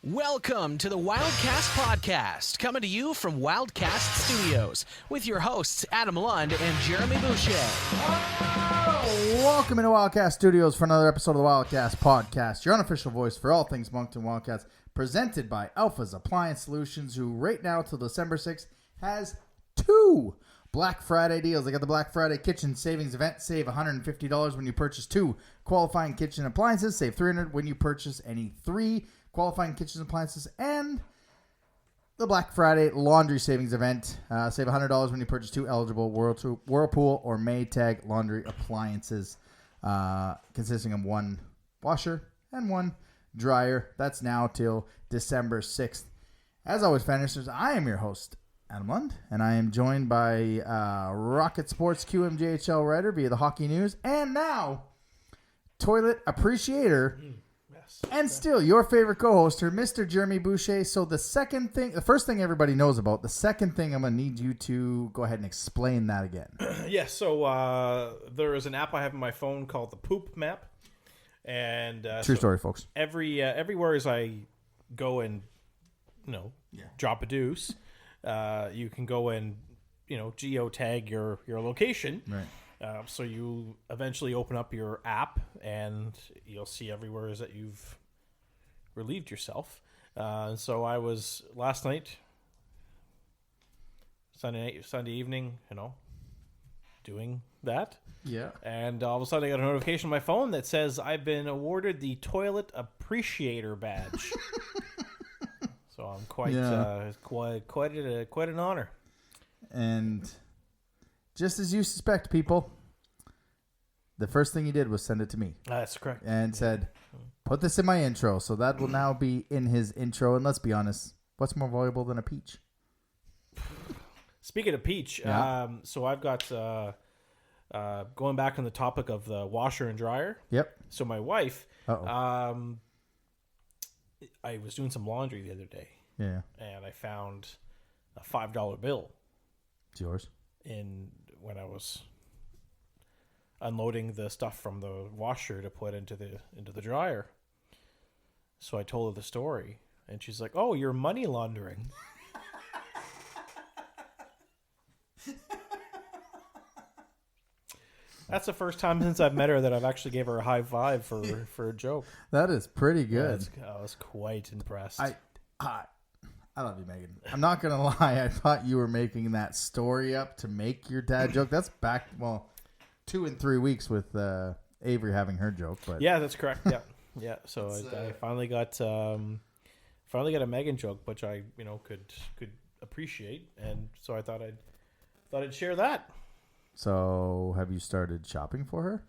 Welcome to the Wildcast podcast, coming to you from Wildcast Studios with your hosts Adam Lund and Jeremy Boucher. Welcome into Wildcast Studios for another episode of the Wildcast podcast, your unofficial voice for all things Moncton Wildcats, presented by Alpha's Appliance Solutions, who right now till December 6th has 2 Black Friday deals. They got the Black Friday Kitchen Savings Event. Save $150 when you purchase 2 qualifying kitchen appliances. Save $300 when you purchase any 3 qualifying kitchen appliances. And the Black Friday Laundry Savings Event. Save $100 when you purchase 2 eligible Whirlpool or Maytag laundry appliances, consisting of 1 washer and 1 dryer. That's now till December 6th. As always, fan listeners, I am your host, Adam Lund, and I am joined by Rocket Sports QMJHL writer via the Hockey News, and now toilet appreciator, and still your favorite co-hoster, Mr. Jeremy Boucher. So the first thing everybody knows about, the second thing I'm going to need you to go ahead and explain that again. Yes, so there is an app I have on my phone called the Poop Map, and True story, folks. Everywhere as I go and drop a deuce. You can go and, geotag your location. Right. So you eventually open up your app and you'll see everywhere is that you've relieved yourself. And so I was last night, Sunday evening, doing that. Yeah. And all of a sudden I got a notification on my phone that says I've been awarded the Toilet Appreciator Badge. So I'm quite an honor. And just as you suspect, people, the first thing he did was send it to me. That's correct. And said, put this in my intro. So that will now be in his intro. And let's be honest, what's more valuable than a peach? Speaking of peach, so I've got, going back on the topic of the washer and dryer. Yep. So my wife, I was doing some laundry the other day. Yeah. And I found a $5 bill. It's yours. When I was unloading the stuff from the washer to put into the dryer. So I told her the story, and she's like, "Oh, you're money laundering." That's the first time since I've met her that I've actually gave her a high five for a joke. That is pretty good. Yeah, I was quite impressed. I love you, Megan. I'm not going to lie. I thought you were making that story up to make your dad joke. That's back, 2 and 3 weeks with Avery having her joke. But yeah, that's correct. Yeah. Yeah. So I finally got a Megan joke, which I, could appreciate. And so I thought I'd share that. So have you started shopping for her?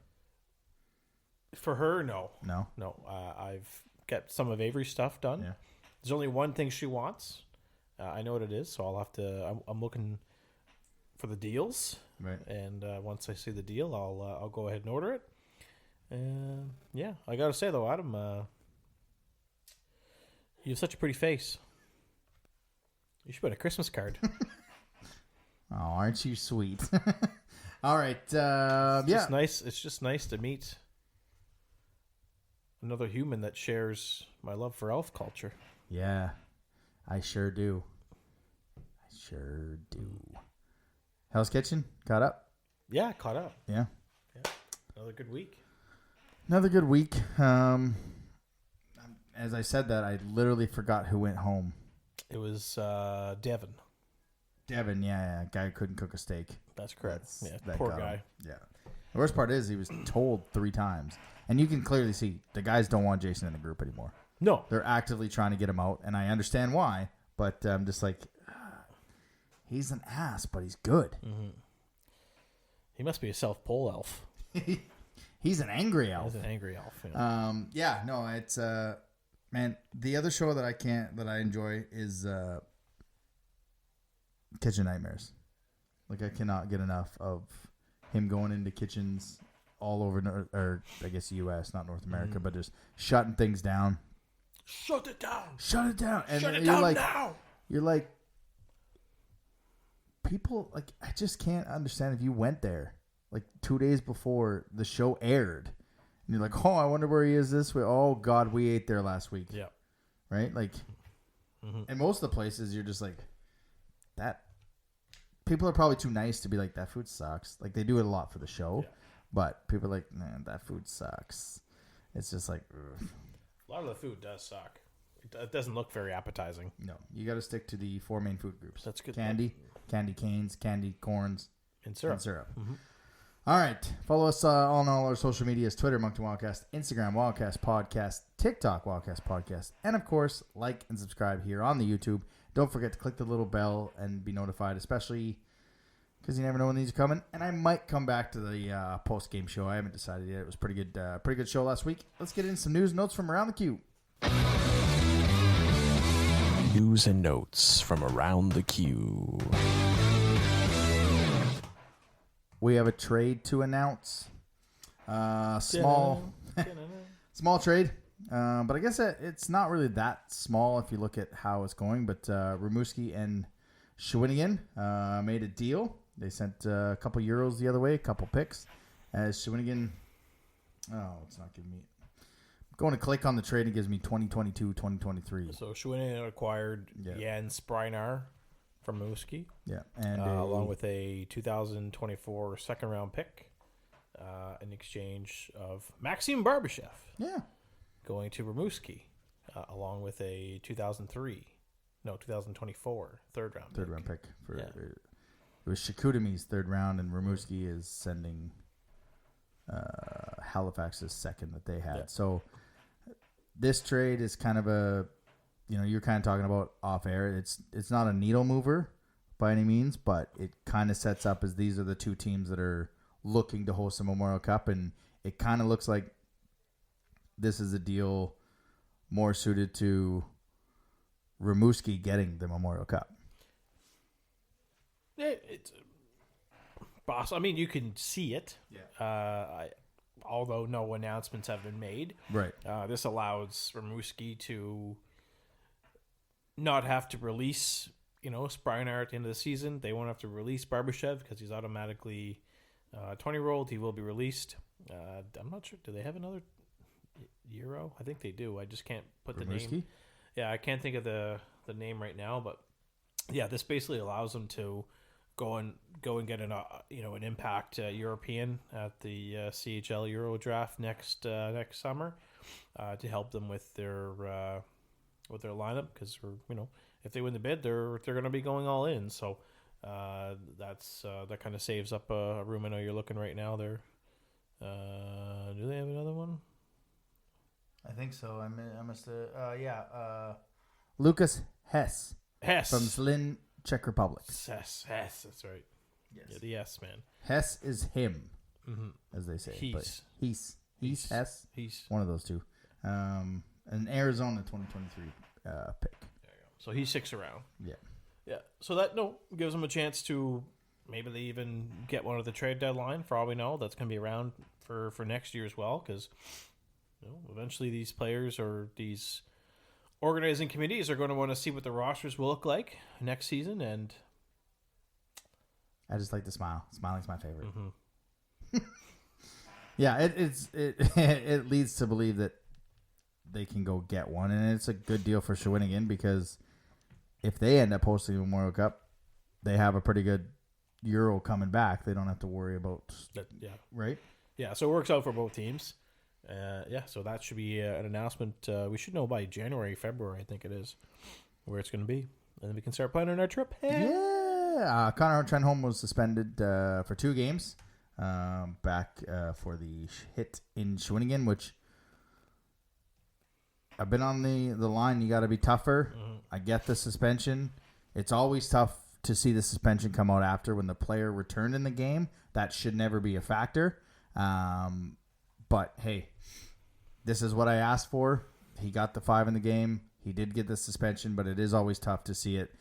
For her, no. No? No. I've got some of Avery's stuff done. Yeah. There's only one thing she wants. I know what it is, so I'll have to. I'm looking for the deals, right? And once I see the deal, I'll go ahead and order it. Yeah, I gotta say though, Adam, you have such a pretty face. You should put a Christmas card. Oh, aren't you sweet? All right. Just nice. It's just nice to meet another human that shares my love for elf culture. Yeah, I sure do. Hell's Kitchen, caught up? Yeah, caught up. Yeah. Another good week. As I said that, I literally forgot who went home. It was Devin. Devin, yeah. Guy who couldn't cook a steak. That's correct. Poor guy. Yeah. The worst part is he was told 3 times. And you can clearly see the guys don't want Jason in the group anymore. No. They're actively trying to get him out, and I understand why. But I'm just like, he's an ass, but he's good. Mm-hmm. He must be a self-pole elf. He's an angry elf. He's an angry elf. Yeah. It's man. The other show that I enjoy is Kitchen Nightmares. Like, I cannot get enough of him going into kitchens all over, or I guess U.S., not North America, but just shutting things down. Shut it down. And Shut it you're down like, now. You're like, people, like, I just can't understand if you went there like 2 days before the show aired and you're like, oh, I wonder where he is this week. Oh God, we ate there last week. Yeah. right? Like, in most of the places, you're just like, that. People are probably too nice to be like, that food sucks. Like, they do it a lot for the show, but people are like, man, that food sucks. It's just like, ugh. A lot of the food does suck. It doesn't look very appetizing. No, you got to stick to the 4 main food groups. That's good. Candy canes, candy corns, and syrup. Mm-hmm. All right. Follow us on all our social medias, Twitter, Moncton Wildcast, Instagram, Wildcast Podcast, TikTok, Wildcast Podcast, and, of course, like and subscribe here on the YouTube. Don't forget to click the little bell and be notified, especially because you never know when these are coming. And I might come back to the post-game show. I haven't decided yet. It was pretty good show last week. Let's get into some news and notes from around the queue. News and notes from around the queue. We have a trade to announce. Small trade. But I guess it's not really that small if you look at how it's going. But Rimouski and Shawinigan made a deal. They sent a couple euros the other way, a couple picks. As Shawinigan... Oh, it's not giving me... Going to click on the trade, it gives me 2022, 2023. So Shawinigan acquired Jan Sprinar from Rimouski. Yeah. And along with a 2024 second-round pick in exchange of Maxim Barbashev. Yeah. Going to Rimouski, along with a 2024 third-round pick. It was Shikutami's third round, and Rimouski is sending Halifax's second that they had. Yeah. So this trade is kind of a, you're kind of talking about off air. It's not a needle mover by any means, but it kind of sets up as these are the two teams that are looking to host a Memorial Cup, and it kind of looks like this is a deal more suited to Rimouski getting the Memorial Cup. It's boss. I mean, you can see it. Yeah. Although no announcements have been made. Right. This allows Rimouski to not have to release, Sprinar at the end of the season. They won't have to release Barbashev because he's automatically 20-year-old. He will be released. I'm not sure. Do they have another Euro? I think they do. I just can't put the name. Yeah, I can't think of the name right now. But yeah, this basically allows them to go and get an impact European at the CHL Euro draft next summer to help them with their lineup, because if they win the bid, they're going to be going all in. So that kind of saves up a room. I know you're looking right now there. Do they have another one? I think so. I must Lucas Hess from Zlin, Czech Republic. Hess, that's right. Yes. Yeah, the S man. Hess is him, as they say. He's Hess. He's one of those two. An Arizona 2023 pick. There you go. So he sticks around. Yeah. So that gives him a chance to maybe they even get one at the trade deadline. For all we know, that's going to be around for next year as well, because eventually these players or these organizing committees are going to want to see what the rosters will look like next season, and I just like to smile. Smiling's my favorite. Yeah, it leads to believe that they can go get one, and it's a good deal for Shawinigan, because if they end up hosting the Memorial Cup, they have a pretty good Euro coming back. They don't have to worry about that. Yeah. Right. Yeah. So it works out for both teams. So that should be an announcement. We should know by January, February, I think it is, where it's going to be. And then we can start planning our trip. Yeah. Connor Trenholm was suspended for 2 games back for the hit in Shawinigan, which I've been on the line. You got to be tougher. I get the suspension. It's always tough to see the suspension come out after when the player returned in the game. That should never be a factor. But, hey, this is what I asked for. He got the 5 in the game. He did get the suspension, but it is always tough to see it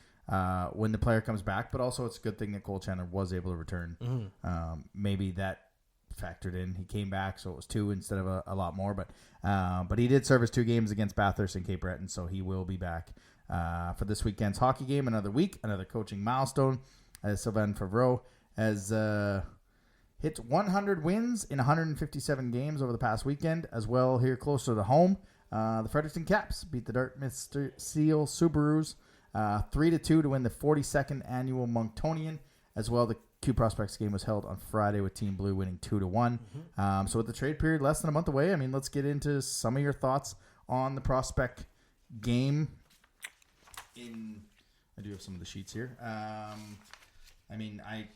when the player comes back. But also it's a good thing that Cole Chandler was able to return. Maybe that factored in. He came back, so it was 2 instead of a lot more. But he did serve his 2 games against Bathurst and Cape Breton, so he will be back for this weekend's hockey game. Another week, another coaching milestone, as Sylvain Favreau has hit 100 wins in 157 games over the past weekend as well here closer to home. The Fredericton Caps beat the Dartmouth Steel Subarus 3-2 to win the 42nd annual Monktonian. As well, the Q Prospects game was held on Friday with Team Blue winning 2-1. So with the trade period less than a month away, I mean, let's get into some of your thoughts on the Prospect game. I do have some of the sheets here. I mean, I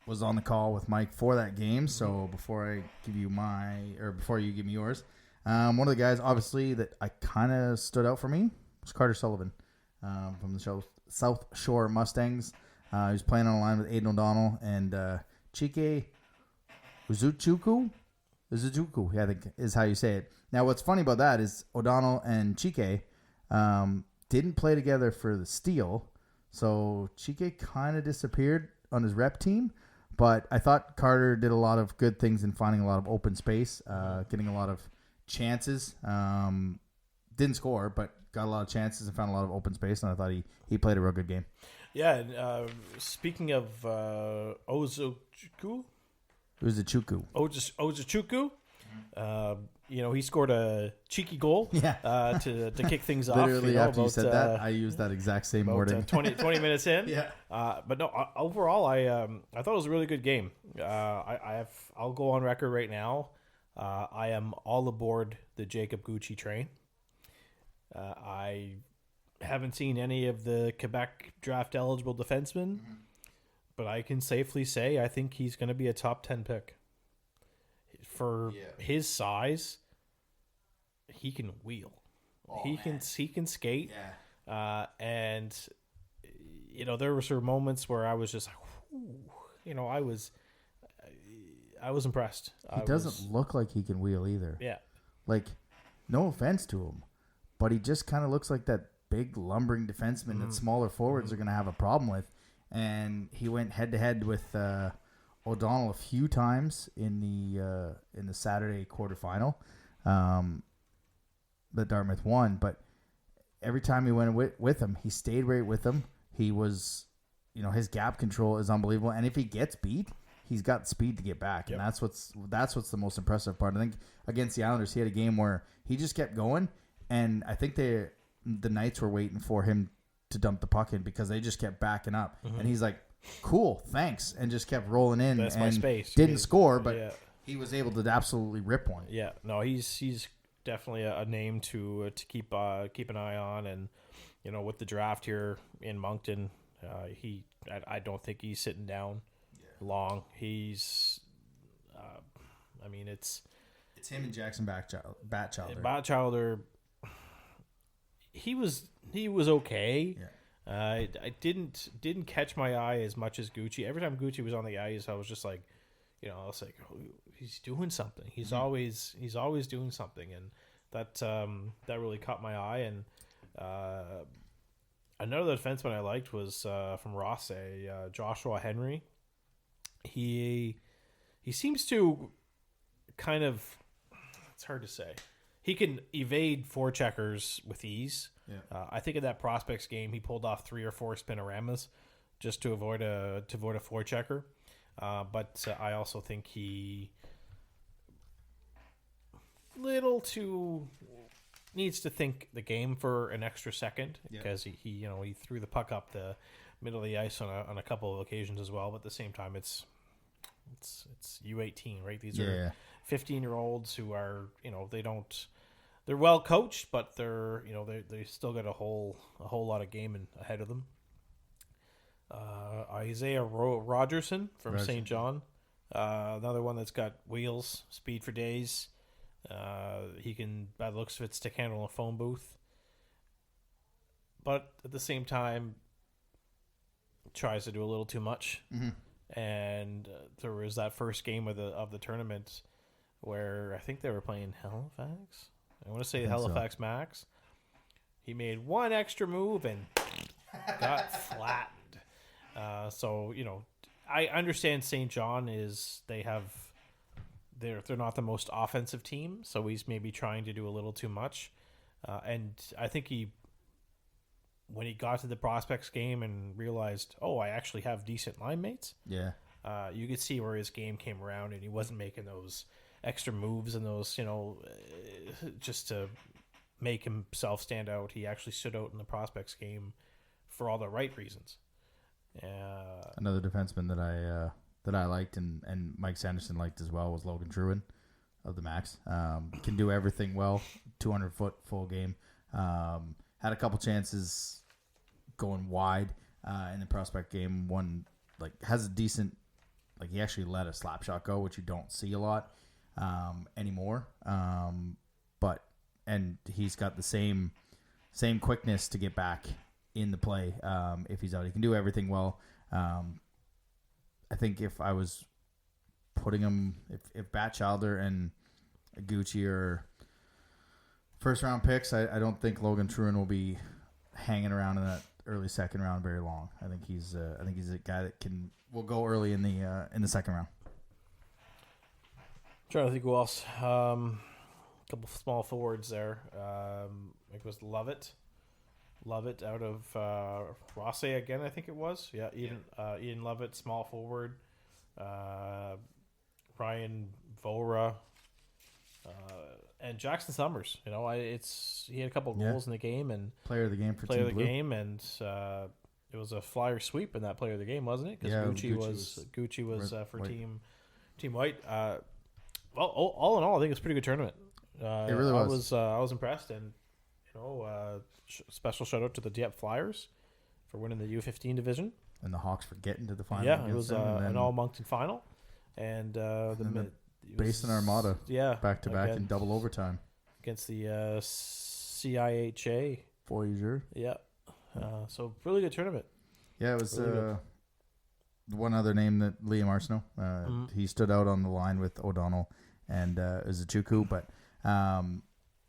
was on the call with Mike for that game, so before I give you before you give me yours, one of the guys obviously that I kind of stood out for me was Carter Sullivan from the South Shore Mustangs. He was playing on a line with Aiden O'Donnell and Chike Uzuchukwu, I think is how you say it. Now, what's funny about that is O'Donnell and Chike didn't play together for the Steel, so Chike kind of disappeared on his rep team. But I thought Carter did a lot of good things in finding a lot of open space, getting a lot of chances. Didn't score, but got a lot of chances and found a lot of open space, and I thought he played a real good game. Yeah, and speaking of Ozuchukwu, he scored a cheeky goal to kick things off. Literally, after you said that, I used that exact same wording. 20 minutes in. Yeah. But no, overall, I thought it was a really good game. I'll go on record right now. I am all aboard the Jacob Gucci train. I haven't seen any of the Quebec draft eligible defensemen, but I can safely say I think he's going to be a top 10 pick. For his size, he can wheel. He can skate. Yeah. And there were certain moments where I was just like, I was impressed. He doesn't look like he can wheel either. Yeah. Like, no offense to him, but he just kind of looks like that big lumbering defenseman that smaller forwards are going to have a problem with. And he went head to head with O'Donnell a few times in the Saturday quarterfinal. The Dartmouth won, but every time he went with him, he stayed right with him. He was, his gap control is unbelievable, and if he gets beat, he's got speed to get back, and that's what's the most impressive part. I think against the Islanders, he had a game where he just kept going, and I think the Knights were waiting for him to dump the puck in because they just kept backing up, and he's like, cool, thanks, and just kept rolling in. That's and my space. Didn't score, but he was able to absolutely rip one. Yeah, no, he's definitely a name to keep an eye on, and with the draft here in Moncton, I don't think he's sitting down long. He's, it's him and Jackson Batchelder. Batchelder, he was okay. Yeah. I didn't catch my eye as much as Gucci. Every time Gucci was on the ice, I was just like, I was like, oh, he's doing something. He's always doing something, and that really caught my eye. And another defenseman I liked was from Ross, Joshua Henry. He seems to kind of, it's hard to say. He can evade forecheckers with ease. Yeah. I think in that Prospects game, he pulled off 3 or 4 spinoramas just to avoid a forechecker. But I also think he needs to think the game for an extra second because he threw the puck up the middle of the ice on a couple of occasions as well. But at the same time, it's U18, right? These are 15-year-olds who are they're well coached, but they still got a whole lot of game ahead of them. Isaiah Rogerson from St. John, another one that's got wheels, speed for days. He can, by the looks of it, stick handle in a phone booth, but at the same time tries to do a little too much. And there was that first game of the tournament where I think they were playing Halifax. I want to say Halifax Max. He made one extra move and got flattened. So I understand St. John they're not the most offensive team, so he's maybe trying to do a little too much. And I think when he got to the Prospects game and realized, I actually have decent line mates. Yeah. You could see where his game came around, and he wasn't making those extra moves and those, just to make himself stand out. He actually stood out in the prospects game for all the right reasons. Another defenseman that I liked and Mike Sanderson liked as well was Logan Trewin of the Max. Can do everything well. 200-foot full game. Had a couple chances going wide in the prospect game. One has a decent, he actually let a slap shot go, which you don't see a lot anymore. And he's got the same quickness to get back in the play if he's out. He can do everything well. I think if I was putting him, if Batchelder and Gucci are first round picks, I don't think Logan Trewin will be hanging around in that early second round very long. I think he's a guy that will go early in the second round. Trying to think who else. Couple of small forwards there. It was Lovett out of Rosse again, I think it was. Yeah, Ian Lovett, small forward. Ryan Vora, and Jackson Summers. He had a couple goals in the game and player of the game for player Team of the Blue. game, and it was a Flyer sweep in that player of the game, wasn't it? Because Gucci was for White. Team White. Well, all in all, I think it's a pretty good tournament. It really was. I was impressed, and special shout out to the Dieppe Flyers for winning the U15 division. And the Hawks for getting to the final. Yeah, it was an all Moncton final, and the Basin Armada. Yeah, back to back in double overtime against the CIHA. Voyager. Yeah, so really good tournament. Yeah, it was Really one other name that Liam Arsenault. He stood out on the line with O'Donnell and Uzuchuku, but.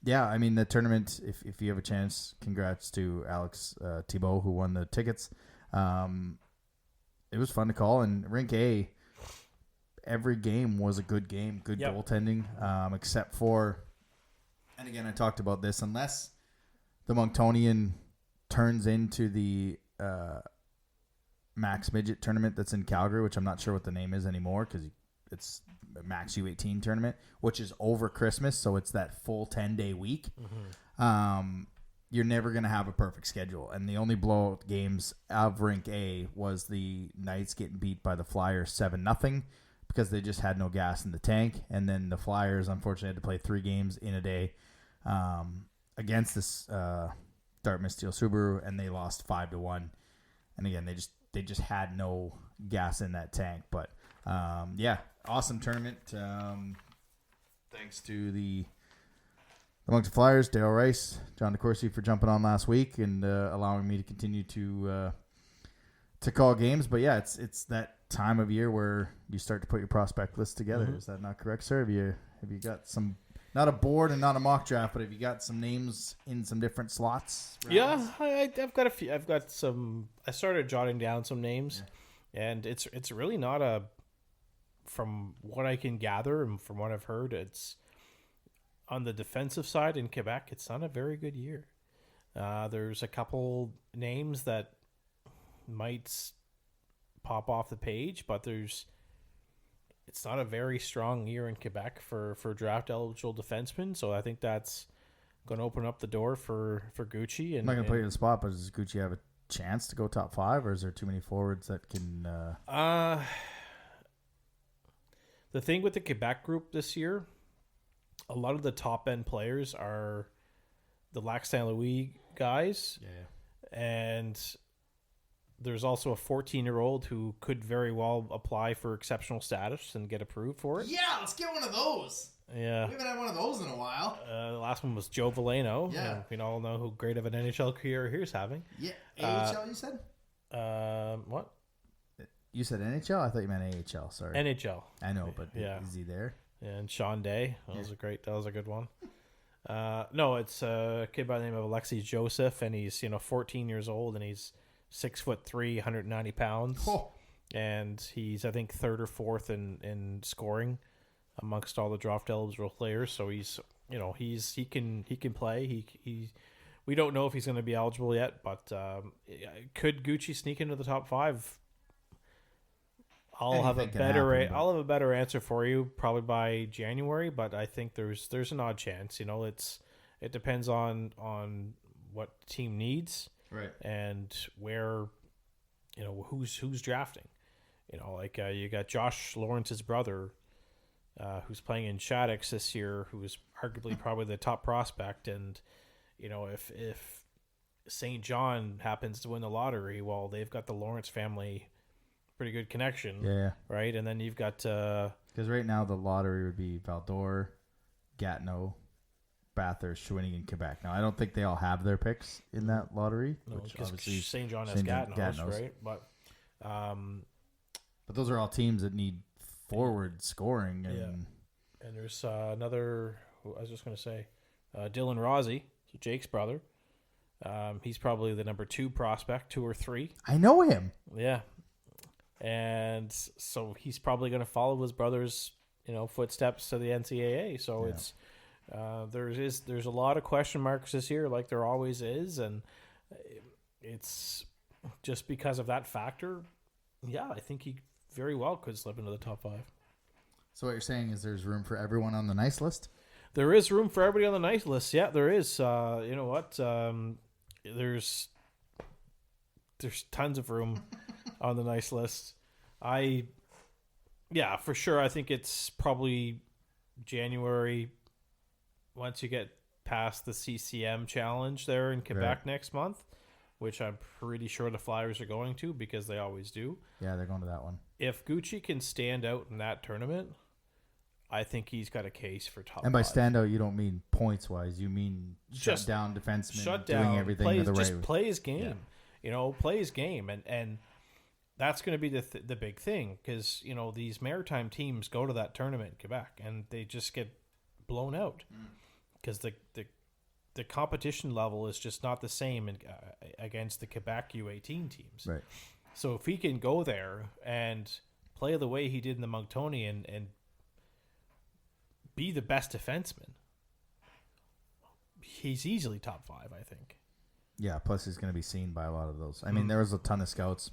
Yeah, I mean, the tournament, if you have a chance, congrats to Alex Thibault, who won the tickets. It was fun to call, and Rink A, every game was a good game, good goaltending, except for, and again, I talked about this, unless the Monctonian turns into the Max Midget tournament that's in Calgary, which I'm not sure what the name is anymore because it's Max U18 tournament, which is over Christmas, so it's that full 10-day week. You're never going to have a perfect schedule, and the only blowout games of Rink A was the Knights getting beat by the Flyers 7-0 because they just had no gas in the tank, and then the Flyers unfortunately had to play 3 games in a day against this Dartmouth Steel Subaru, and they lost 5-1. And again, they just had no gas in that tank, but awesome tournament. Thanks to the Moncton Flyers, Dale Rice, John DeCourcy for jumping on last week and allowing me to continue to call games. But yeah, it's that time of year where you start to put your prospect list together. Is that not correct, sir? Have you got some, not a board and not a mock draft, but have you got some names in some different slots? Yeah, I've got a few. I've got some. I started jotting down some names, and it's really not a. From what I can gather and from what I've heard, it's on the defensive side in Quebec. It's not a very good year. There's a couple names that might pop off the page, but it's not a very strong year in Quebec for draft eligible defensemen. So I think that's going to open up the door for Gucci. And I'm not going to put you in the spot, but does Gucci have a chance to go top 5, or is there too many forwards that can? The thing with the Quebec group this year, a lot of the top end players are the Lac Saint Louis guys. Yeah. And there's also a 14-year-old who could very well apply for exceptional status and get approved for it. Yeah, let's get one of those. Yeah. We haven't had one of those in a while. The last one was Joe Valeno. Yeah. And we all know who great of an NHL career he's having. Yeah. AHL, you said? What? You said NHL? I thought you meant AHL. Sorry. NHL. I know, but is he there? And Sean Day. That was a good one. No, it's a kid by the name of Alexis Joseph, and he's 14 years old, and he's 6'3", 190 pounds, and he's I think 3rd or 4th in scoring amongst all the draft eligible players. So he can play. We don't know if he's going to be eligible yet, but could Gucci sneak into the top 5? I'll have a better answer for you probably by January, but I think there's an odd chance. It depends on what the team needs, Right. and where, who's drafting. Like you got Josh Lawrence's brother, who's playing in Shaddix this year, who is arguably probably the top prospect. And, if St. John happens to win the lottery, well, they've got the Lawrence family pretty good connection. Yeah. Right. And then you've got, because right now the lottery would be Val-d'Or, Gatineau, Bathurst, Shawinigan, Quebec. Now, I don't think they all have their picks in that lottery. Which because obviously St. John has Gatineau's, right? But those are all teams that need forward scoring. And And there's another, I was just going to say, Dylan Rossi, so Jake's brother. He's probably the number 2 prospect, 2 or 3. I know him. Yeah. And so he's probably going to follow his brother's, footsteps to the NCAA. So it's there's a lot of question marks this year, like there always is, and it's just because of that factor. Yeah, I think he very well could slip into the top 5. So what you're saying is there's room for everyone on the nice list? There is room for everybody on the nice list. Yeah, there is. You know what? There's tons of room on the nice list. For sure. I think it's probably January once you get past the CCM challenge there in Quebec next month, which I'm pretty sure the Flyers are going to because they always do. Yeah, they're going to that one. If Gucci can stand out in that tournament, I think he's got a case for top 5. And by stand out, you don't mean points wise. You mean shut down defensemen, doing everything the right way. Play his game. Play his game, and that's going to be the big thing because these maritime teams go to that tournament in Quebec and they just get blown out because the competition level is just not the same against the Quebec U18 teams. Right. So if he can go there and play the way he did in the Monctonian and be the best defenseman, he's easily top 5, I think. Yeah, plus he's going to be seen by a lot of those. I mean, there was a ton of scouts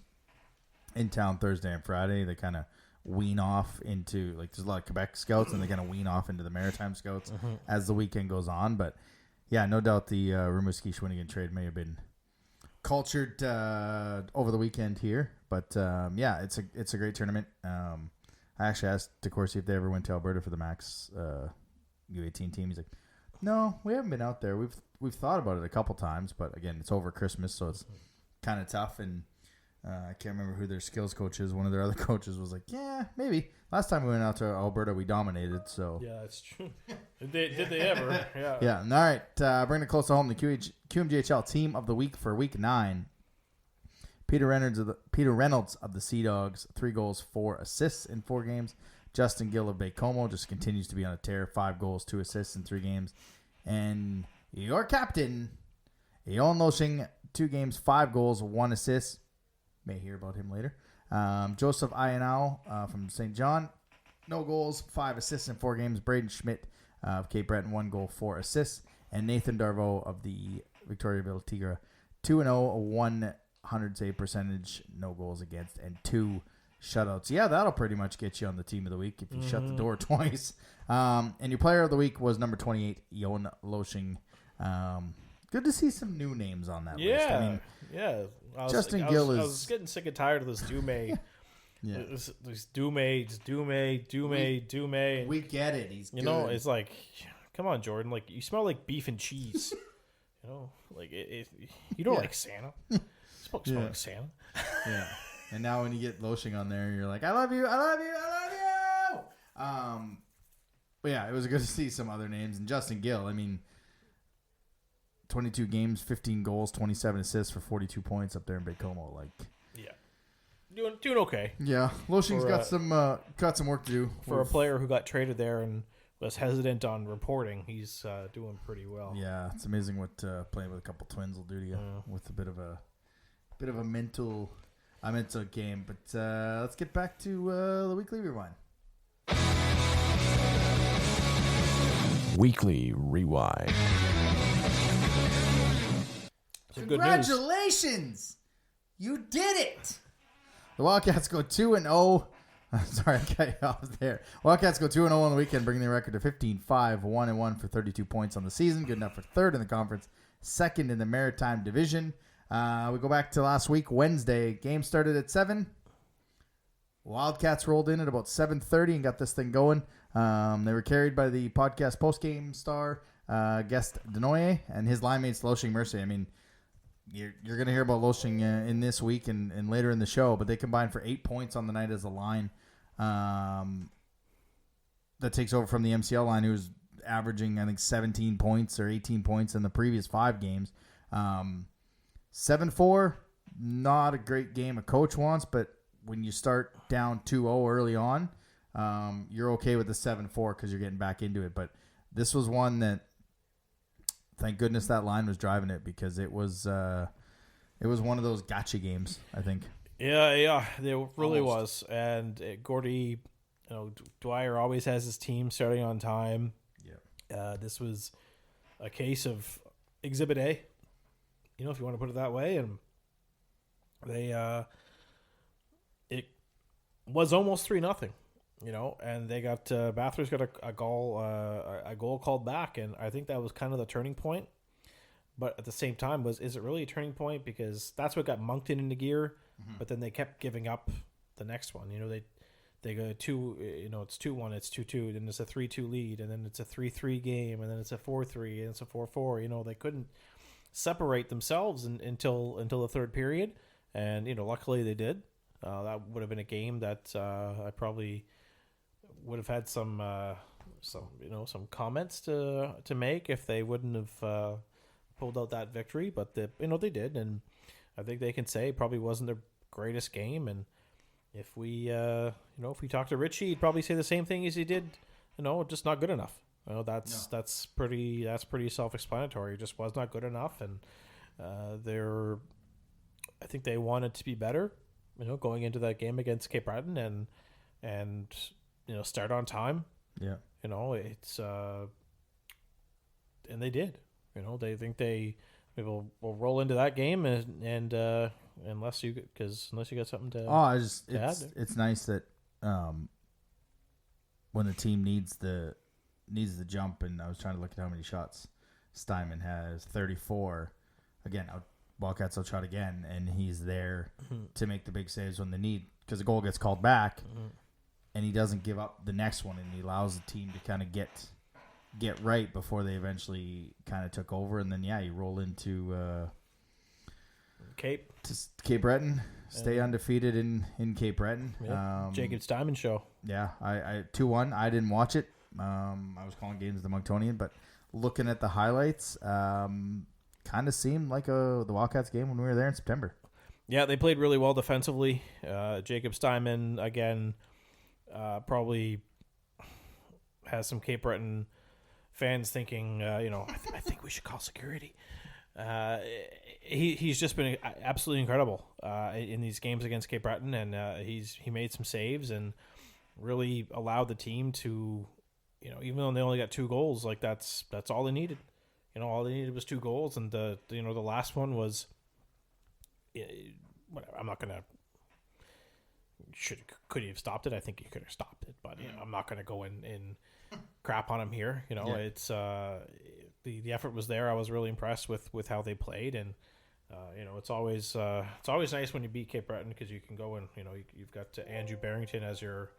in town Thursday and Friday. They kind of wean off into, there's a lot of Quebec scouts, and they kind of wean off into the Maritime scouts as the weekend goes on. But, yeah, no doubt the Rimouski-Shawinigan trade may have been cultured over the weekend here. But, it's a great tournament. I actually asked DeCourcy if they ever went to Alberta for the Max U18 team. He's like, no, we haven't been out there. We've thought about it a couple times, but again, it's over Christmas, so it's kind of tough. And I can't remember who their skills coach is. One of their other coaches was like, yeah, maybe. Last time we went out to Alberta, we dominated. So yeah, that's true. Did they ever? Yeah. Yeah. All right. Bringing it close to home, the QMJHL Team of the Week for Week 9. Peter Reynolds of the Sea Dogs, 3 goals, 4 assists in 4 games. Justin Gill of Baie-Comeau just continues to be on a tear, 5 goals, 2 assists in 3 games. And your captain, Eon Loshing, 2 games, 5 goals, 1 assist. May hear about him later. Joseph Ianao from St. John, no goals, 5 assists in 4 games. Braden Schmidt of Cape Breton, 1 goal, 4 assists. And Nathan Darvaux of the Victoriaville Tigre, 2-0, 100 save percentage, no goals against, and 2 shutouts. Yeah, that'll pretty much get you on the Team of the Week if you shut the door twice. And your Player of the Week was number 28, Eon Loshing. Good to see some new names on that list. I mean, yeah. Justin Gill is... I was getting sick and tired of this Dume. Yeah. This Dume. We get it. He's good. It's like, come on, Jordan. Like, you smell like beef and cheese. You don't like Santa. You smell like Santa. Yeah. And now when you get Loshing on there, you're like, I love you, I love you, I love you. But yeah, it was good to see some other names. And Justin Gill, I mean, 22 games, 15 goals, 27 assists for 42 points up there in Baie-Comeau. Doing okay. Yeah, Loshing's got some work to do. For a player who got traded there and was hesitant on reporting, he's doing pretty well. Yeah, it's amazing what playing with a couple twins will do to you with a bit of a mental game. But let's get back to the Weekly Rewind. Weekly Rewind. Congratulations! You did it! The Wildcats go 2-0 Sorry, I cut you off there. Wildcats go 2-0 on the weekend, bringing their record to 15-5, 1-1 for 32 points on the season. Good enough for third in the conference, second in the Maritime Division. We go back to last week, Wednesday. Game started at 7. Wildcats rolled in at about 7:30 and got this thing going. They were carried by the podcast postgame star, guest Denoye, and his line mates Loshing Mercy. I mean, you're going to hear about Loshing in this week and later in the show, but they combined for 8 points on the night as a line that takes over from the MCL line, who was averaging, I think, 17 points or 18 points in the previous 5 games. 7-4, not a great game a coach wants, but when you start down 2-0 early on, you're okay with the 7-4 because you're getting back into it. But this was one that, thank goodness that line was driving it, because it was one of those gotcha games, I think. Yeah, it really was. And Gordy, Dwyer always has his team starting on time. Yeah. This was a case of Exhibit A, if you want to put it that way. And they, it was almost 3-0, and they got Bathurst got a goal called back, and I think that was kind of the turning point. But at the same time, is it really a turning point? Because that's what got Moncton into gear. But then they kept giving up the next one. They go 2. It's 2-1, it's 2-2, then it's a 3-2 lead, and then it's a 3-3 game, and then it's a 4-3, and it's a 4-4. They couldn't separate themselves until the third period, and luckily they did. That would have been a game that I probably would have had some comments to make if they wouldn't have pulled out that victory, but they did, and I think they can say it probably wasn't their greatest game. And if we talk to Richie, he'd probably say the same thing as he did. Just not good enough. That's pretty self-explanatory. It just was not good enough, and I think they wanted to be better. Going into that game against Cape Breton and start on time. Yeah. It's and they did. They think they will roll into that game and unless you got something to add. It's nice that when the team needs the jump, and I was trying to look at how many shots Steinman has, 34. Again, Wildcats will try it again, and he's there to make the big saves when they need, because the goal gets called back, and he doesn't give up the next one, and he allows the team to kind of get right before they eventually kind of took over. And then you roll into Cape Breton, stay undefeated in Cape Breton. Yeah. Jacob Steinman show. Yeah, I 2-1. I didn't watch it. I was calling games the Monctonian, but looking at the highlights, kind of seemed like the Wildcats game when we were there in September. Yeah, they played really well defensively. Jacob Steinman, again, probably has some Cape Breton fans thinking, I think we should call security. He's just been absolutely incredible in these games against Cape Breton, and he made some saves and really allowed the team to, even though they only got 2 goals, like that's all they needed. All they needed was 2 goals, and the last one was, whatever. I'm not gonna. Could he have stopped it? I think he could have stopped it, but I'm not gonna go in crap on him here. It's the effort was there. I was really impressed with how they played, and it's always nice when you beat Cape Breton, because you can go and you've got Andrew Barrington as your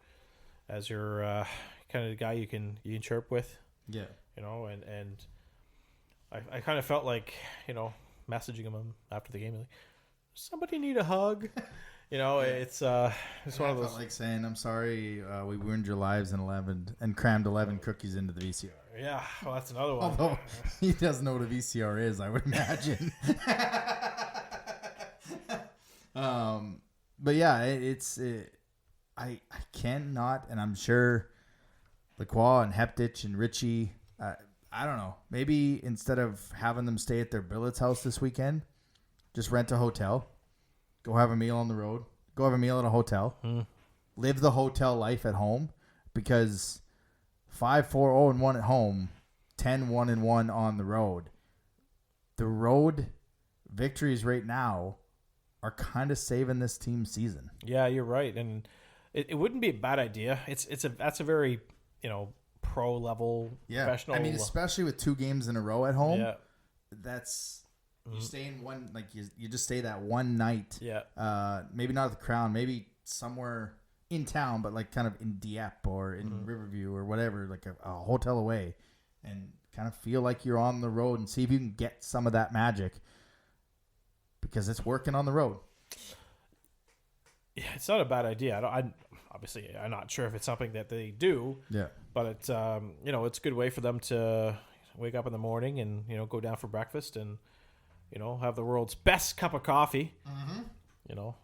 kind of the guy you can chirp with. Yeah. And I kind of felt like messaging him after the game, like, somebody need a hug. It's one of those. Like saying, I'm sorry, we ruined your lives in 11 and crammed 11 cookies into the VCR. Yeah, well, that's another one. Although he doesn't know what a VCR is, I would imagine. But yeah, I cannot, and I'm sure Lacroix and Heptich and Richie, I don't know, maybe instead of having them stay at their billet's house this weekend, just rent a hotel. Go have a meal on the road. Go have a meal at a hotel. Live the hotel life at home, because 5-4-0-1 at home, 10-1-1 on the road. The road victories right now are kind of saving this team's season. Yeah, you're right. And it wouldn't be a bad idea. That's a very pro level professional. I mean, especially with 2 games in a row at home. Yeah. That's you stay in one you just stay that one night. Yeah. Maybe not at the Crown, maybe somewhere in town, but like kind of in Dieppe or in Riverview or whatever, like a hotel away, and kind of feel like you're on the road and see if you can get some of that magic, because it's working on the road. Yeah, it's not a bad idea. I'm not sure if it's something that they do. Yeah. But it's it's a good way for them to wake up in the morning and go down for breakfast and have the world's best cup of coffee. Mm-hmm.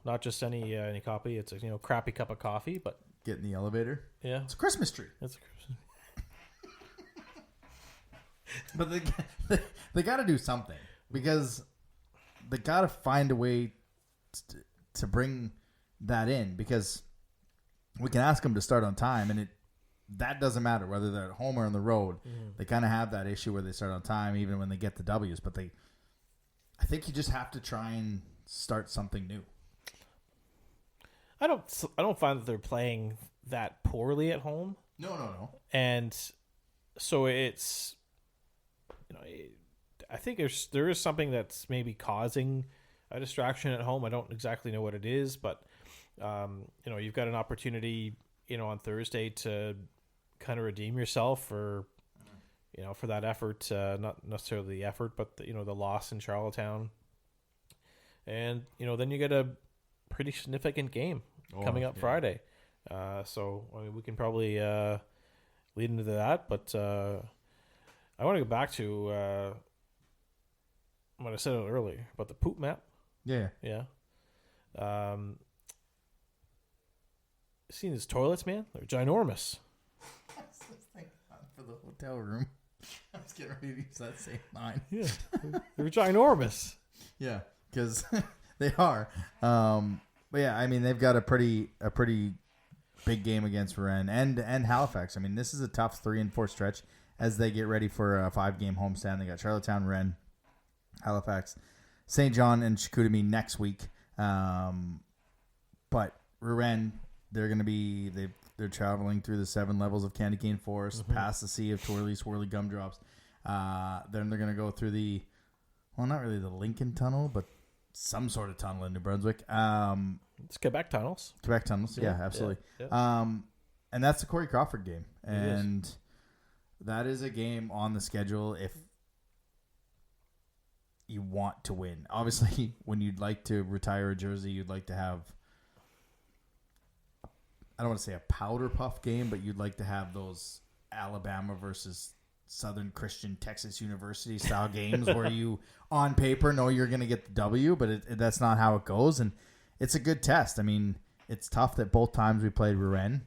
Not just any coffee. It's a crappy cup of coffee, but get in the elevator. Yeah, it's a Christmas tree. But they got to do something, because they got to find a way to bring that in, because we can ask them to start on time, and that doesn't matter whether they're at home or on the road. They kind of have that issue where they start on time even when they get the W's, but I think you just have to try and start something new. I don't find that they're playing that poorly at home. No. And so it's I think there is something that's maybe causing a distraction at home. I don't exactly know what it is, but you've got an opportunity on Thursday to kind of redeem yourself for that effort, not necessarily the effort, but the loss in Charlottetown. And then you get a pretty significant game coming up Friday. So I mean, we can probably lead into that, but I want to go back to what I said earlier about the poop map. Yeah. Seen his toilets, man? They're ginormous. I was just thinking for the hotel room. I was getting ready to use that same line. Yeah, they're ginormous. Yeah, because they are. But yeah, I mean, they've got a pretty big game against Rennes and Halifax. I mean, this is a tough 3 and 4 stretch as they get ready for a 5-game homestand. They got Charlottetown, Rennes, Halifax, St. John, and Chicoutimi next week. But Rennes, they're going to be they're traveling through the 7 levels of candy cane forest, past the sea of twirly swirly gumdrops. Then they're going to go through not really the Lincoln Tunnel, but some sort of tunnel in New Brunswick. It's Quebec tunnels. Yeah, absolutely. Yeah. And that's the Corey Crawford game, and that is a game on the schedule if you want to win. Obviously, when you'd like to retire a jersey, you'd like to have, I don't want to say a powder puff game, but you'd like to have those Alabama versus Southern Christian Texas University style games where you, on paper, know you're going to get the W, but that's not how it goes. And it's a good test. I mean, it's tough that both times we played Rennes,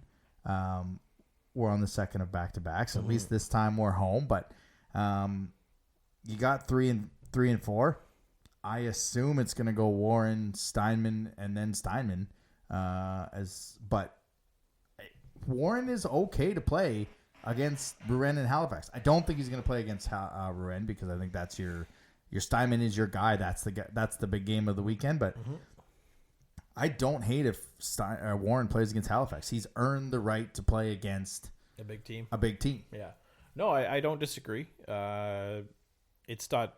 we're on the second of back-to-backs. At least this time we're home. But you got 3 and 4. I assume it's going to go Warren, Steinman, and then Steinman. But Warren is okay to play against Rennes and Halifax. I don't think he's going to play against Rennes because I think that's your Steinman is your guy. That's the big game of the weekend. But I don't hate if Warren plays against Halifax. He's earned the right to play against a big team. Yeah. No, I don't disagree. It's not.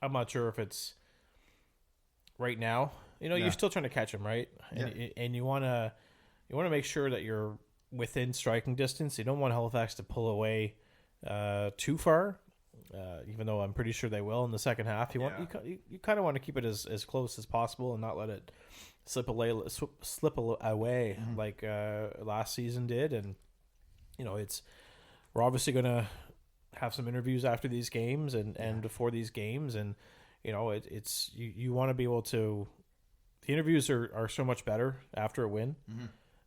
I'm not sure if it's right now. You're still trying to catch him, right? And you want to make sure that you're within striking distance. You don't want Halifax to pull away too far, even though I'm pretty sure they will in the second half. You kind of want to keep it as close as possible and not let it slip away like last season did. And we're obviously going to have some interviews after these games and before these games, and it's you want to be able to. The interviews are so much better after a win.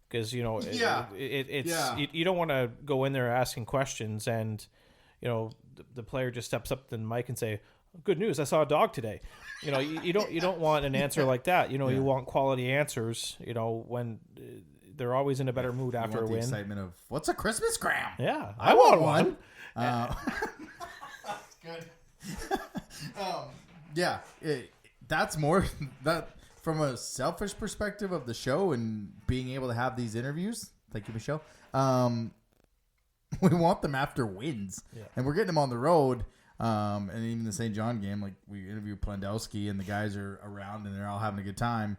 Because you don't want to go in there asking questions and the player just steps up to the mic and say, "Good news, I saw a dog today." You don't want an answer like that. You want quality answers. When they're always in a better mood after a win. The excitement of what's a Christmas gram? Yeah, I want one. That's good. That's more that from a selfish perspective of the show and being able to have these interviews, thank you, Michelle. We want them after wins, and we're getting them on the road. And even the St. John game, like we interviewed Plandowski, and the guys are around and they're all having a good time.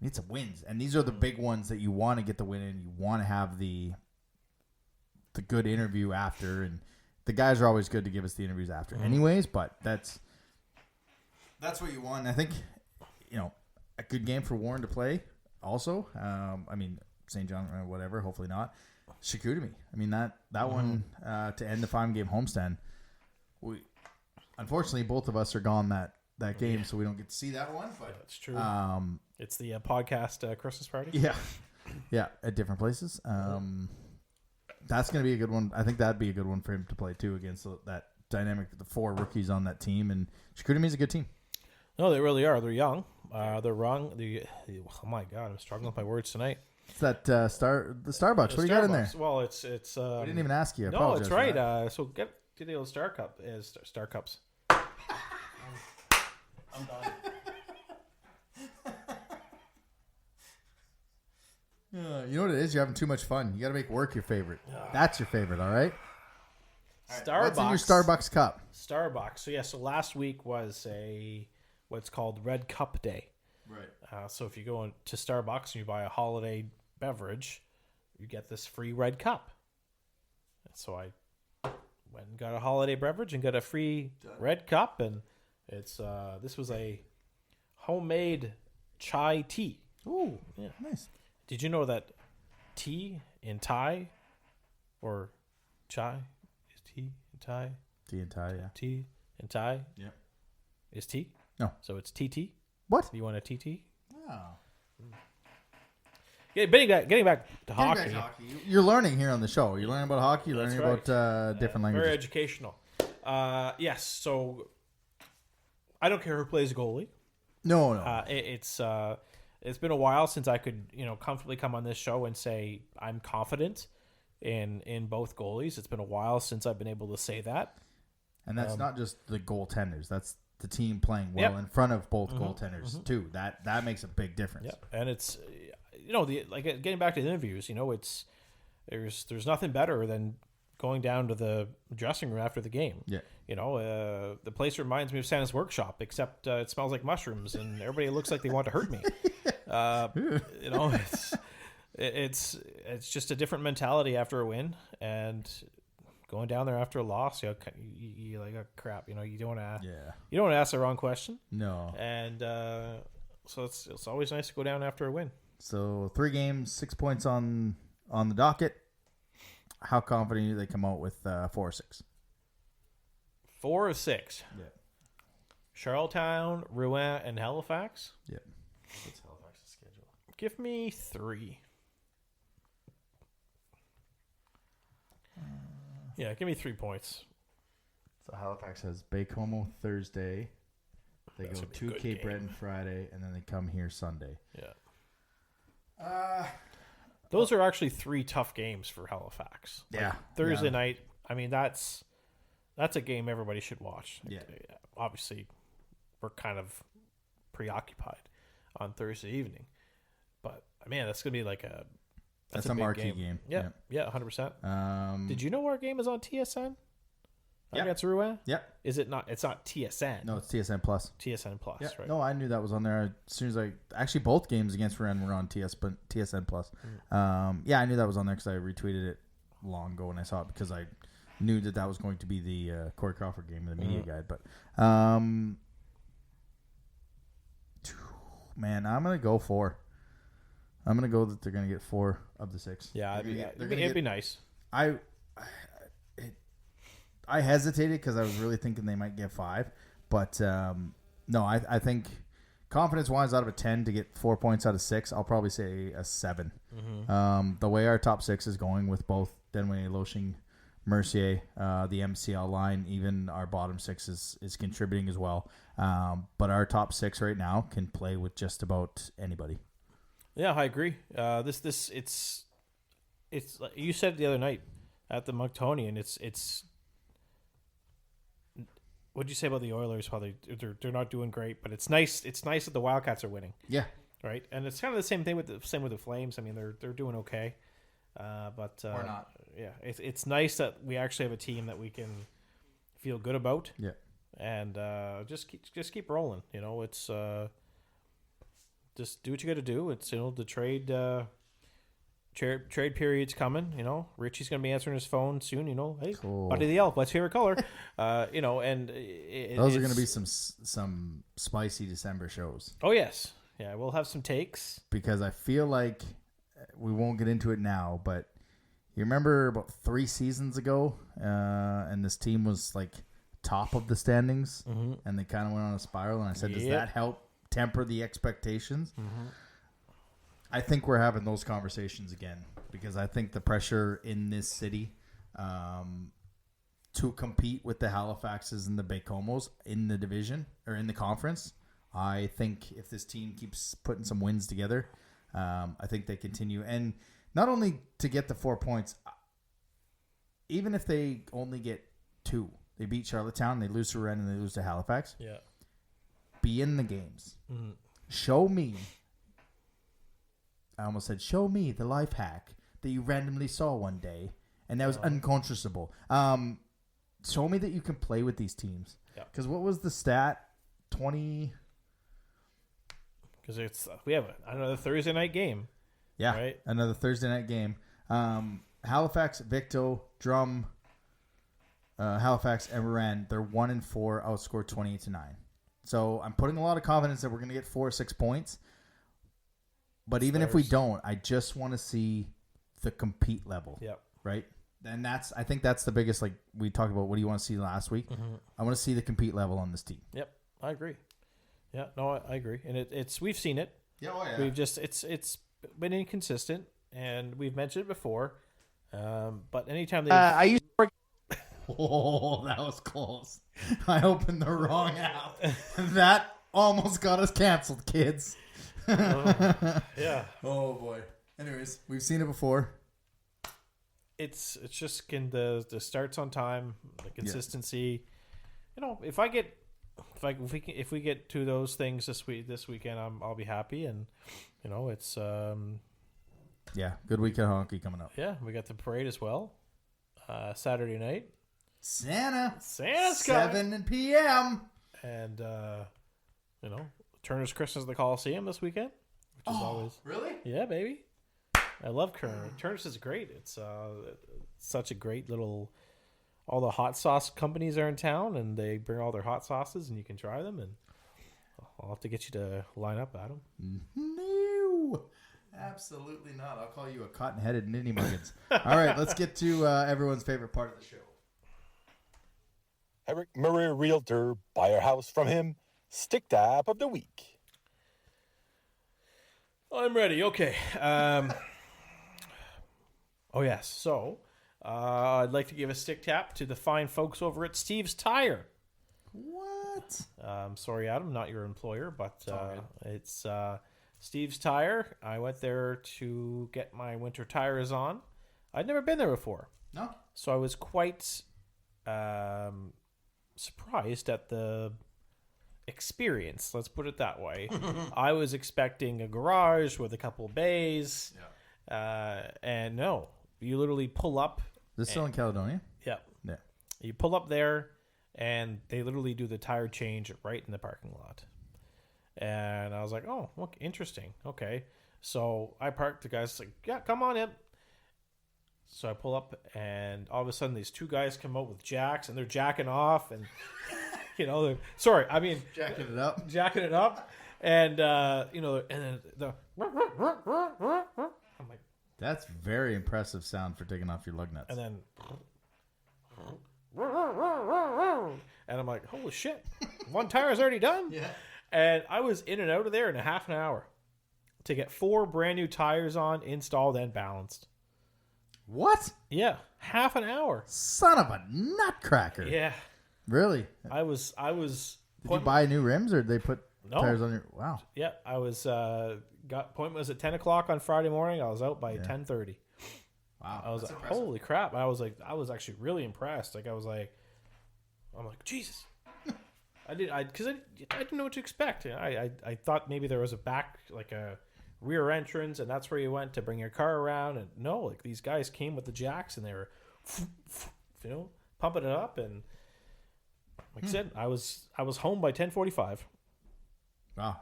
We need some wins, and these are the big ones that you want to get the win in. You want to have the good interview after, and the guys are always good to give us the interviews after, anyways. But that's what you want. And I think a good game for Warren to play. Also, I mean St. John, whatever. Hopefully not. Chicoutimi. I mean that one to end the 5-game homestand. Unfortunately, both of us are gone that game, so we don't get to see that one. But that's true. It's the podcast Christmas party. Yeah, at different places. That's going to be a good one. I think that'd be a good one for him to play too against that dynamic, the 4 rookies on that team. And Chicoutimi's a good team. No, they really are. They're young. They're wrong. Oh my God, I'm struggling with my words tonight. It's that the Starbucks. What do you got in there? Well, it's. We didn't even ask you. No, it's right. So get the old Star Cup. Star Cups. I'm done. You know what it is? You're having too much fun. You got to make work your favorite. That's your favorite, all right? Starbucks. What's in your Starbucks cup? Starbucks. So last week was what's called Red Cup Day. Right. So if you go to Starbucks and you buy a holiday beverage, you get this free red cup. And so I went and got a holiday beverage and got a free red cup, and it's this was a homemade chai tea. Ooh, yeah, nice. Did you know that tea in Thai or chai is tea in Thai? Tea and Thai, yeah. Tea in Thai? Yeah. Is tea? No. So it's TT? What? You want a TT? Oh. Getting back to hockey. You're learning here on the show. You're learning about hockey. You're learning right. about different languages. Very educational. Yes. So I don't care who plays goalie. No. It's been a while since I could comfortably come on this show and say I'm confident in both goalies. It's been a while since I've been able to say that. And that's not just the goaltenders. That's the team playing well in front of both goaltenders too. That makes a big difference. Yeah, and it's getting back to the interviews. It's there's nothing better than going down to the dressing room after the game. Yeah. The place reminds me of Santa's workshop, except it smells like mushrooms and everybody looks like they want to hurt me. It's just a different mentality after a win, and going down there after a loss, you like, oh, crap, you don't want to ask the wrong question. No. And so it's always nice to go down after a win. So 3 games, 6 points on the docket. How confident do they come out with 4 or 6? 4 or 6. Yeah. Charlottetown, Rouen, and Halifax. Yeah. What's Halifax's schedule? Give me 3. Yeah, give me 3 points. So Halifax has Baie-Comeau Thursday. They That's go gonna be a to good Cape game. Breton Friday, and then they come here Sunday. Yeah. Those are actually 3 tough games for Halifax. Yeah. Thursday night, I mean, that's a game everybody should watch. Yeah. Obviously, we're kind of preoccupied on Thursday evening. But, man, that's going to be like That's a big marquee game. Yeah, 100%. Did you know our game is on TSN? Yeah. Against Rouen? Yeah. Is it not? It's not TSN. No, it's TSN Plus. TSN Plus, Yeah. right? No, I knew that was on there as soon as actually both games against Rouen were on TSN Plus. Yeah, I knew that was on there because I retweeted it long ago when I saw it because I knew that was going to be the Corey Crawford game in the media guide. But man, I'm gonna go 4. I'm gonna go that they're gonna get 4 of the 6. Yeah, it'd be nice. I hesitated because I was really thinking they might get 5, but no, I think confidence-wise, out of a 10 to get 4 points out of 6, I'll probably say a 7. The way our top 6 is going with both Denway, Loshing, Mercier, the MCL line, even our bottom 6 is contributing as well. But our top 6 right now can play with just about anybody. Yeah, I agree. It's like you said the other night at the Monctonian. what'd you say about the Oilers? How they're not doing great, but it's nice. It's nice that the Wildcats are winning, Yeah. right? And it's kind of the same thing with the Flames. I mean, they're doing okay, but Or not. Yeah, it's nice that we actually have a team that we can feel good about. Yeah. And just keep rolling. You know, it's just do what you got to do. It's the trade period's coming. You know, Richie's gonna be answering his phone soon. You know, hey, Cool. Buddy the Elf, what's your favorite color? And Those are going to be some spicy December shows. Oh yes, yeah, we'll have some takes because I feel like we won't get into it now, but you remember about 3 seasons ago, and this team was like top of the standings, and they kind of went on a spiral, and I said, does that help temper the expectations? I think we're having those conversations again, because I think the pressure in this city to compete with the Halifaxes and the Bakomos in the division or in the conference, I think if this team keeps putting some wins together, I think they continue. And not only to get the 4 points, even if they only get 2, they beat Charlottetown, they lose to Rennes, and they lose to Halifax. Yeah. Be in the games. Show me. I almost said, show me the life hack that you randomly saw one day, and that was unconscionable. Show me that you can play with these teams. Because what was the stat? 20. Because we have another Thursday night game. Yeah, right? Another Thursday night game. Halifax, Victo, Drum, Halifax, and Rennes, they're 1-4, outscored 28-9. So I'm putting a lot of confidence that we're going to get 4 or 6 points. But even if we don't, I just want to see the compete level. Yep. Right? And I think that's the biggest, like we talked about, what do you want to see last week? I want to see the compete level on this team. Yep. I agree. Yeah, no, I agree. And we've seen it. Yeah, oh yeah. We've just, it's been inconsistent, and we've mentioned it before. But anytime I used to work. Oh, that was close. I opened the wrong app. That almost got us canceled, kids. yeah. Oh boy. Anyways, we've seen it before. It's just the starts on time, the consistency. You know, if we get to those things this weekend, I'll be happy. And you know, it's good weekend hockey coming up. Yeah, we got the parade as well. Saturday night. Santa's 7 p.m. And you know, Turner's Christmas at the Coliseum this weekend, which is always really? Yeah, baby. I love Turner. Turner's is great. It's such a great little. All the hot sauce companies are in town, and they bring all their hot sauces, and you can try them. And I'll have to get you to line up, Adam. No, absolutely not. I'll call you a cotton-headed ninny muggins. All right, let's get to everyone's favorite part of the show. Eric Murray, realtor, buy our house from him. Stick tap of the week. I'm ready. Okay. Oh yes. So I'd like to give a stick tap to the fine folks over at Steve's Tire. What? Sorry, Adam, not your employer, but it's Steve's Tire. I went there to get my winter tires on. I'd never been there before. No. So I was quite surprised at the experience. Let's put it that way. I was expecting a garage with a couple of bays. Yeah. And no, you literally pull up. This is still in Caledonia? Yeah. Yeah. You pull up there, and they literally do the tire change right in the parking lot. And I was like, oh, look, interesting. Okay. So I parked. The guy's like, yeah, come on in. So I pull up, and all of a sudden, these 2 guys come out with jacks, and they're jacking off, and you know, Jacking it up. Jacking it up, and you know, and then I'm like, that's very impressive sound for taking off your lug nuts. and then, and I'm like, holy shit, one tire's already done. Yeah. And I was in and out of there in a half an hour to get 4 brand new tires on, installed, and balanced. What? Yeah, half an hour. Son of a nutcracker. Yeah, Really? I was. Did you buy new rims, or did they put tires on your... Wow. Yeah, I was. Appointment was at 10 o'clock on Friday morning. I was out by 10:30. Wow. I was like, holy crap! I was actually really impressed. I'm like, Jesus. I didn't know what to expect. I thought maybe there was a rear entrance, and that's where you went to bring your car around. And no, like these guys came with the jacks, and they were, pumping it up. And like I said, I was home by 10:45. Wow,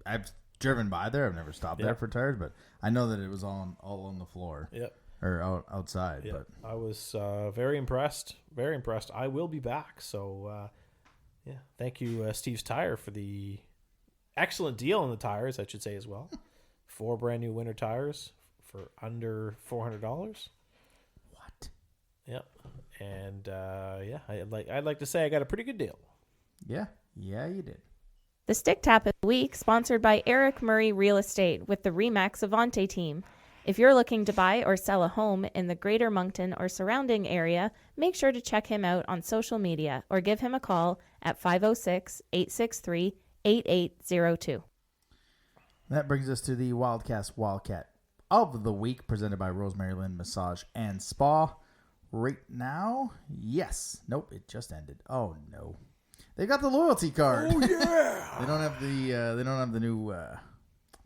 I've driven by there. I've never stopped there for tires, but I know that it was all on the floor. Yep. Or outside. Yep. But I was very impressed. Very impressed. I will be back. So, thank you, Steve's Tire, for the excellent deal on the tires, I should say as well. 4 brand new winter tires for under $400. what? Yep. And I'd like to say I got a pretty good deal. Yeah, you did. The Stick Tap of the Week, sponsored by Eric Murray Real Estate with the RE/MAX Avante team. If you're looking to buy or sell a home in the Greater Moncton or surrounding area, make sure to check him out on social media or give him a call at 506-863-8802. That brings us to the Wildcast Wildcat of the Week, presented by Rosemary Lynn Massage and Spa. Right now, yes. Nope, it just ended. Oh no, they got the loyalty card. Oh yeah. They don't have the new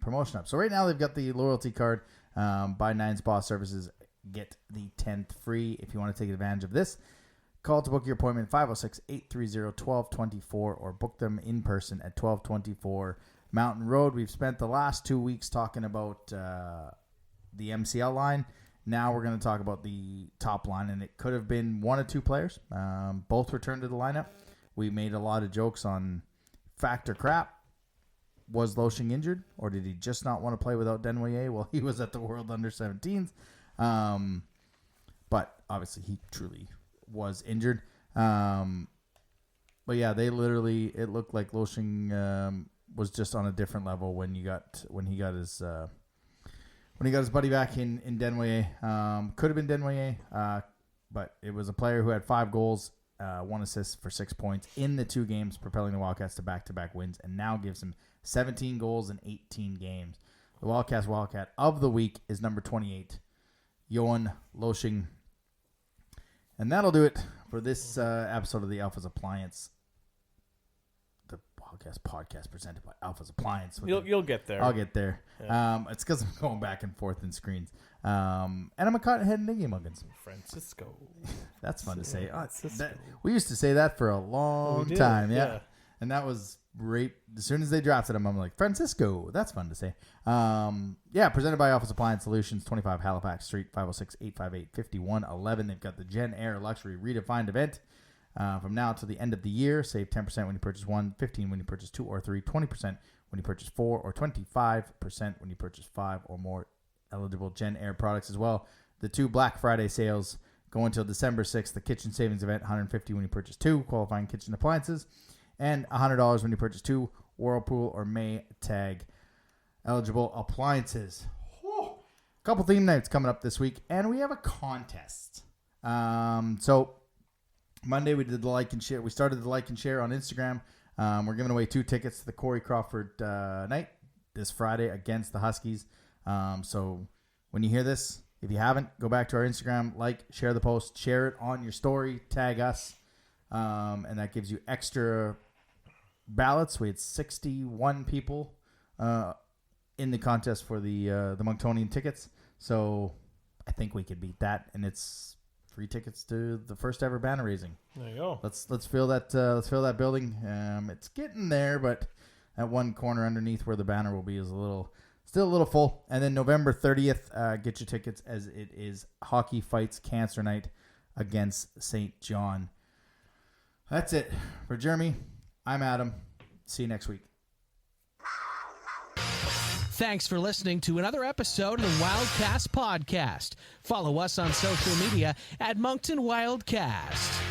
promotion up. So right now they've got the loyalty card. Buy 9 spa services, get the 10th free. If you want to take advantage of this, call to book your appointment 506-830-1224 or book them in person at 1224 Mountain Road. We've spent the last 2 weeks talking about the MCL line. Now we're going to talk about the top line, and it could have been 1 or 2 players. Both returned to the lineup. We made a lot of jokes on fact or crap. Was Loshing injured, or did he just not want to play without Denwayé? Well, he was at the World Under-17s. But obviously he truly was injured. But yeah, it looked like Loshing was just on a different level when he got his buddy back in Denwayé. Could have been Denwayé, but it was a player who had 5 goals, 1 assist for 6 points in the 2 games, propelling the Wildcats to back-to-back wins, and now gives him 17 goals in 18 games. The Wildcast Wildcat of the Week is number 28, Johan Loshing. And that'll do it for this episode of the Alpha's Appliance, the Wildcast podcast presented by Alpha's Appliance. You'll get there. I'll get there. Yeah. It's because I'm going back and forth in screens. And I'm a cotton-head Iggy Muggins. Francisco. That's fun to say. Francisco. We used to say that for a long time. Yeah. And that was right as soon as they drafted him, I'm like, Francisco. That's fun to say. Presented by Office Appliance Solutions, 25 Halifax Street, 506-858-5111. They've got the Gen Air Luxury Redefined event from now to the end of the year. Save 10% when you purchase 1, 15% when you purchase 2 or 3, 20% when you purchase 4, or 25% when you purchase 5 or more eligible Gen Air products as well. The 2 Black Friday sales go until December 6th. The Kitchen Savings Event, $150 when you purchase 2 qualifying kitchen appliances, and $100 when you purchase 2 Whirlpool or Maytag eligible appliances. A couple theme nights coming up this week, and we have a contest. So Monday we did the like and share. We started the like and share on Instagram. We're giving away 2 tickets to the Corey Crawford night this Friday against the Huskies. So when you hear this, if you haven't, go back to our Instagram, like, share the post, share it on your story, tag us, and that gives you extra ballots. We had 61 people in the contest for the Monctonian tickets, so I think we could beat that, and it's free tickets to the first ever banner raising. There you go. Let's fill that building. It's getting there, but that one corner underneath where the banner will be is still a little full. And then November 30th, get your tickets, as it is Hockey Fights Cancer Night against St. John. That's it for Jeremy. I'm Adam. See you next week. Thanks for listening to another episode of the Wildcast podcast. Follow us on social media at Moncton Wildcast.